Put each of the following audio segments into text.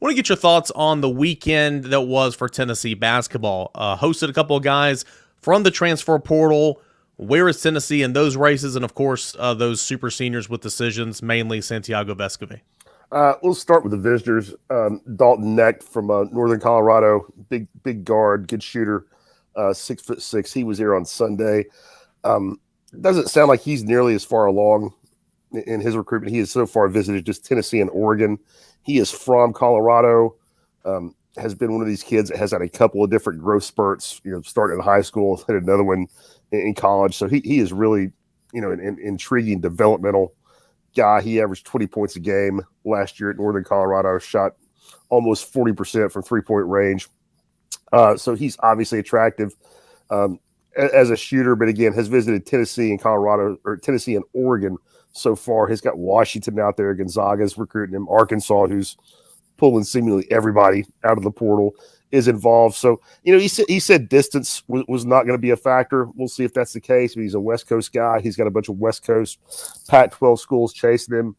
want to get your thoughts on the weekend that was for Tennessee basketball. Hosted a couple of guys from the transfer portal. Where is Tennessee in those races? And, of course, those super seniors with decisions, mainly Santiago Vescovi. We'll start with the visitors. Dalton Neck from Northern Colorado, big guard, good shooter, 6'6". He was here on Sunday. Doesn't sound like he's nearly as far along in his recruitment. He has so far visited just Tennessee and Oregon. He is from Colorado. Has been one of these kids that has had a couple of different growth spurts. Starting in high school, had another one in college. So he is really, an intriguing developmental guy. He averaged 20 points a game last year at Northern Colorado, shot almost 40% from 3-point range. So he's obviously attractive as a shooter, but again, has visited Tennessee and Colorado, or Tennessee and Oregon so far. He's got Washington out there. Gonzaga's recruiting him. Arkansas, who's pulling seemingly everybody out of the portal, is involved. So, he said distance was not going to be a factor. We'll see if that's the case. But he's a West Coast guy. He's got a bunch of West Coast Pac-12 schools chasing him.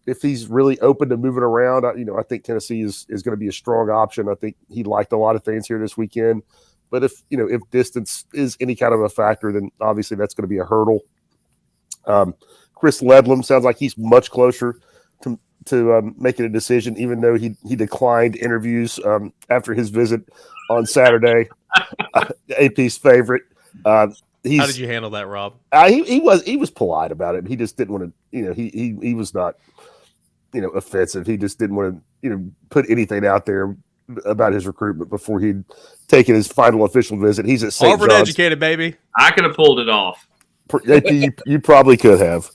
If he's really open to moving around, I think Tennessee is going to be a strong option. I think he liked a lot of things here this weekend. But if distance is any kind of a factor, then obviously that's going to be a hurdle. Chris Ledlam sounds like he's much closer to making a decision, even though he declined interviews after his visit on Saturday. AP's favorite. How did you handle that, Rob? He was polite about it. He just didn't want to. He was not offensive. He just didn't want to put anything out there about his recruitment before he'd taken his final official visit. He's at St. Harvard John's. Educated, baby. I could have pulled it off. AP, you probably could have.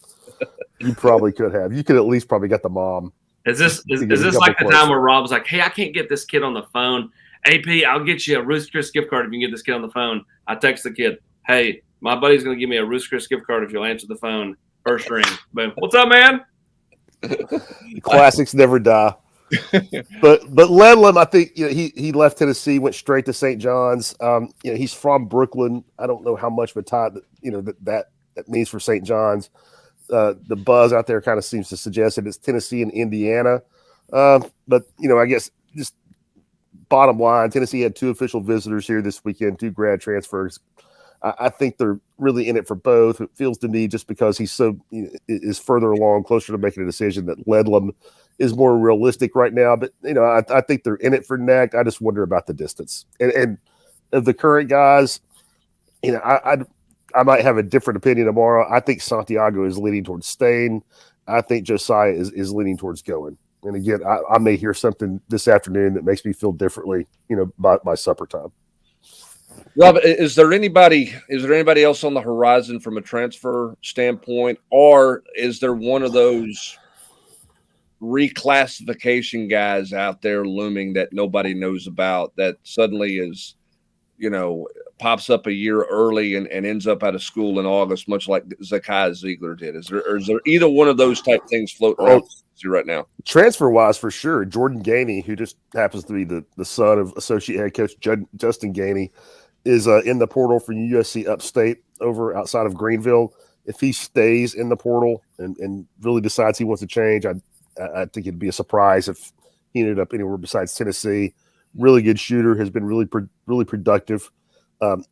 You probably could have. You could at least probably get the mom. Is this like the time where Rob was like, "Hey, I can't get this kid on the phone. AP, I'll get you a Ruth's Chris gift card if you can get this kid on the phone." I text the kid, "Hey, my buddy's going to give me a Ruth's Chris gift card if you'll answer the phone. First ring." Boom. What's up, man? The classics never die. But Ledlam, I think he left Tennessee, went straight to St. John's. He's from Brooklyn. I don't know how much of a tie that means for St. John's. The buzz out there kind of seems to suggest that it's Tennessee and Indiana. But I guess just bottom line, Tennessee had 2 official visitors here this weekend, 2 grad transfers. I think they're really in it for both. It feels to me, just because he's so is further along, closer to making a decision, that Ledlam is more realistic right now. But I think they're in it for Neck. I just wonder about the distance. And of the current guys, I might have a different opinion tomorrow. I think Santiago is leaning towards staying. I think Josiah is leaning towards going. And again, I may hear something this afternoon that makes me feel differently, by supper time. Rob, is there anybody else on the horizon from a transfer standpoint, or is there one of those reclassification guys out there looming that nobody knows about that suddenly is, pops up a year early and ends up out of school in August, much like Zakai Ziegler did? Is there either one of those type things floating around right now? Transfer wise, for sure, Jordan Gainey, who just happens to be the son of associate head coach Justin Gainey, is in the portal for USC Upstate over outside of Greenville. If he stays in the portal and really decides he wants to change, I think it'd be a surprise if he ended up anywhere besides Tennessee. Really good shooter, has been really productive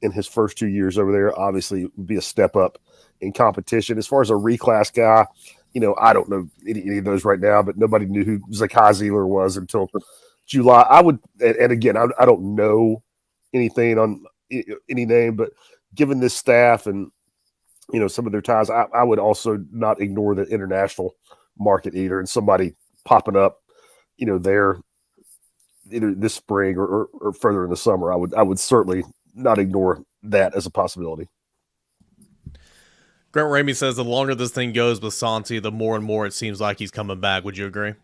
in his first 2 years over there. Obviously, it would be a step up in competition. As far as a reclass guy, I don't know any of those right now, but nobody knew who Zakai Ziegler was until July. I would, and again, I don't know anything on any name, but given this staff and some of their ties, I would also not ignore the international market either, and somebody popping up there either this spring or further in the summer. I would certainly not ignore that as a possibility. Grant Ramey says the longer this thing goes with Santi, the more and more it seems like he's coming back. Would you agree?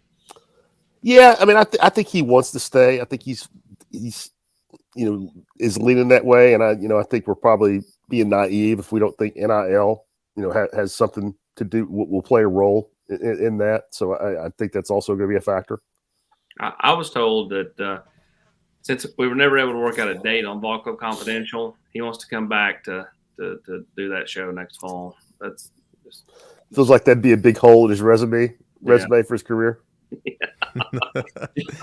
Yeah, I mean, I think he wants to stay. I think he's is leaning that way, and I think we're probably being naive if we don't think NIL has something to do, will play a role in that. So I think that's also going to be a factor. I was told that since we were never able to work out a date on Volquest Confidential, he wants to come back to do that show next fall. That's just... feels like that'd be a big hole in his resume for his career. Yeah.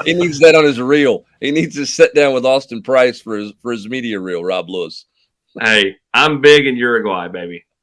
He needs that on his reel. He needs to sit down with Austin Price for his media reel, Rob Lewis. Hey, I'm big in Uruguay, baby.